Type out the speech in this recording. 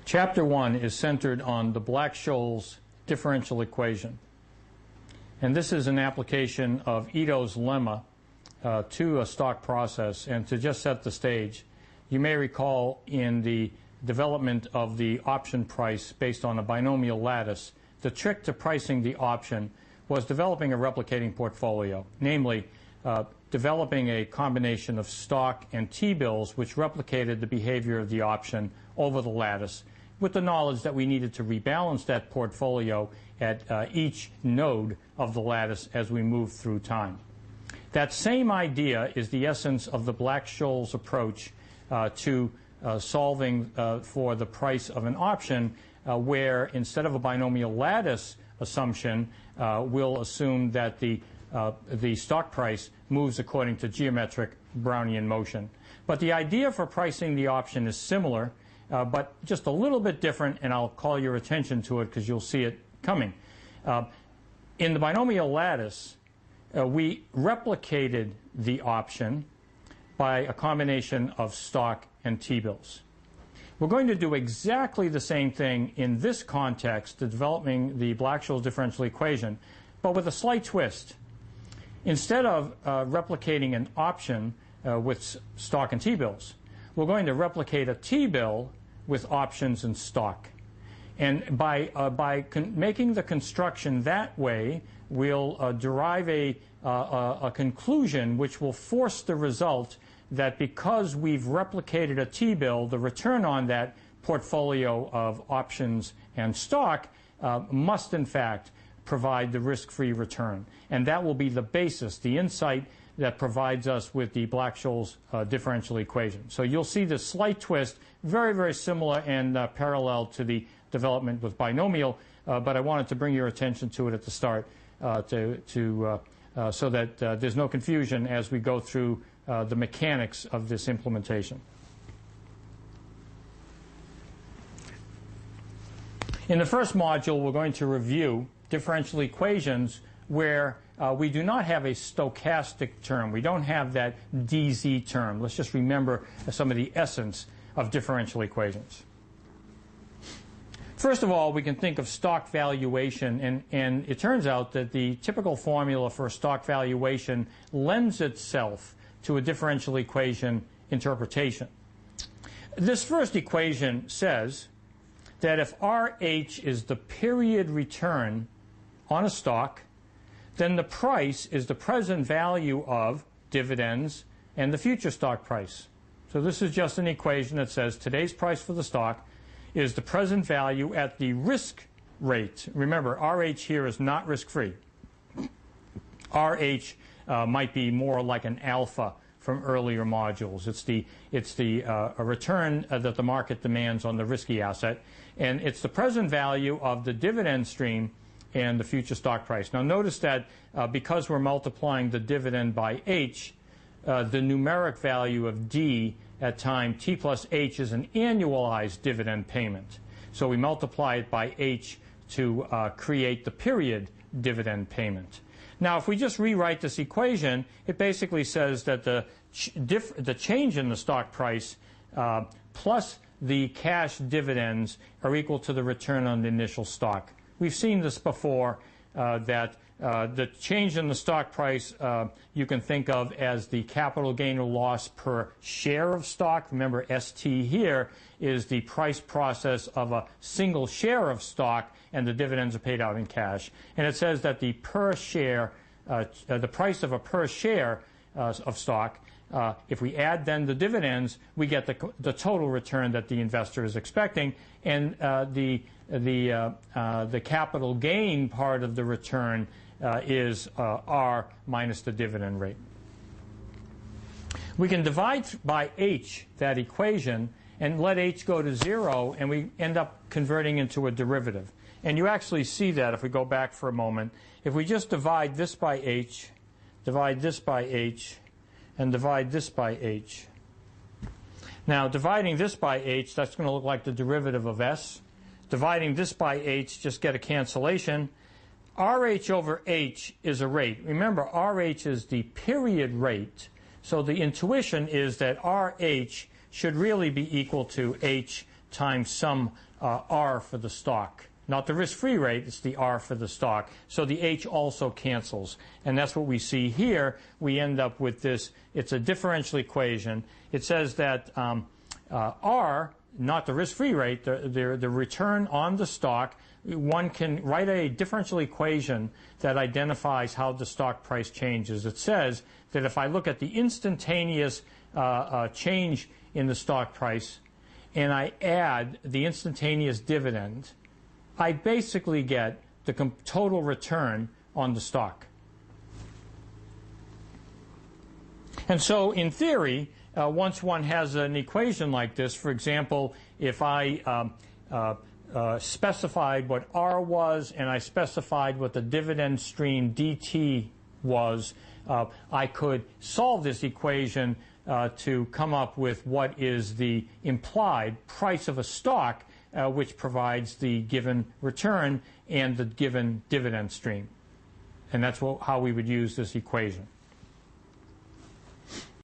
Chapter 1 is centered on the Black-Scholes differential equation. And this is an application of Ito's lemma to a stock process. And to just set the stage, you may recall in the development of the option price based on a binomial lattice, the trick to pricing the option was developing a replicating portfolio, namely developing a combination of stock and T-bills which replicated the behavior of the option over the lattice, with the knowledge that we needed to rebalance that portfolio at each node of the lattice as we move through time. That same idea is the essence of the Black-Scholes approach to solving for the price of an option, where instead of a binomial lattice assumption, we'll assume that the stock price moves according to geometric Brownian motion. But the idea for pricing the option is similar, but just a little bit different, and I'll call your attention to it because you'll see it coming. In the binomial lattice, we replicated the option by a combination of stock and T-bills. We're going to do exactly the same thing in this context to developing the Black-Scholes differential equation, but with a slight twist. Instead of replicating an option with stock and T-bills, we're going to replicate a T-bill with options and stock. And by making the construction that way, we'll derive a conclusion which will force the result that because we've replicated a T-bill, the return on that portfolio of options and stock must in fact provide the risk-free return. And that will be the basis, the insight that provides us with the Black-Scholes differential equation. So you'll see this slight twist, very, very similar and parallel to the development with binomial, but I wanted to bring your attention to it at the start so that there's no confusion as we go through the mechanics of this implementation. In the first module, we're going to review differential equations where we do not have a stochastic term. We don't have that dz term. Let's just remember some of the essence of differential equations. First of all, we can think of stock valuation, and it turns out that the typical formula for stock valuation lends itself to a differential equation interpretation. This first equation says that if RH is the period return on a stock, then the price is the present value of dividends and the future stock price. So this is just an equation that says today's price for the stock is the present value at the risk rate. Remember, RH here is not risk-free. RH might be more like an alpha from earlier modules. It's a return that the market demands on the risky asset, and it's the present value of the dividend stream and the future stock price. Now notice that because we're multiplying the dividend by H, the numeric value of D at time T plus H is an annualized dividend payment. So we multiply it by H to create the period dividend payment. Now if we just rewrite this equation, it basically says that the change in the stock price plus the cash dividends are equal to the return on the initial stock. We've seen this before, that the change in the stock price you can think of as the capital gain or loss per share of stock. Remember, ST here is the price process of a single share of stock, and the dividends are paid out in cash. And it says that the per share, the price of a per share of stock, if we add then the dividends, we get the total return that the investor is expecting, and the capital gain part of the return is R minus the dividend rate. We can divide by H that equation and let H go to 0, and we end up converting into a derivative. And you actually see that if we go back for a moment. If we just divide this by H, divide this by H, and divide this by H. Now dividing this by H, that's going to look like the derivative of S. Dividing this by H, just get a cancellation. RH over H is a rate. Remember, RH is the period rate. So the intuition is that RH should really be equal to H times some R for the stock. Not the risk-free rate, it's the R for the stock. So the H also cancels. And that's what we see here. We end up with this. It's a differential equation. It says that R, not the risk-free rate, the return on the stock, one can write a differential equation that identifies how the stock price changes. It says that if I look at the instantaneous change in the stock price and I add the instantaneous dividend, I basically get the total return on the stock. And so in theory, once one has an equation like this, for example, if I specified what R was and I specified what the dividend stream dt was, I could solve this equation to come up with what is the implied price of a stock which provides the given return and the given dividend stream. And that's how we would use this equation.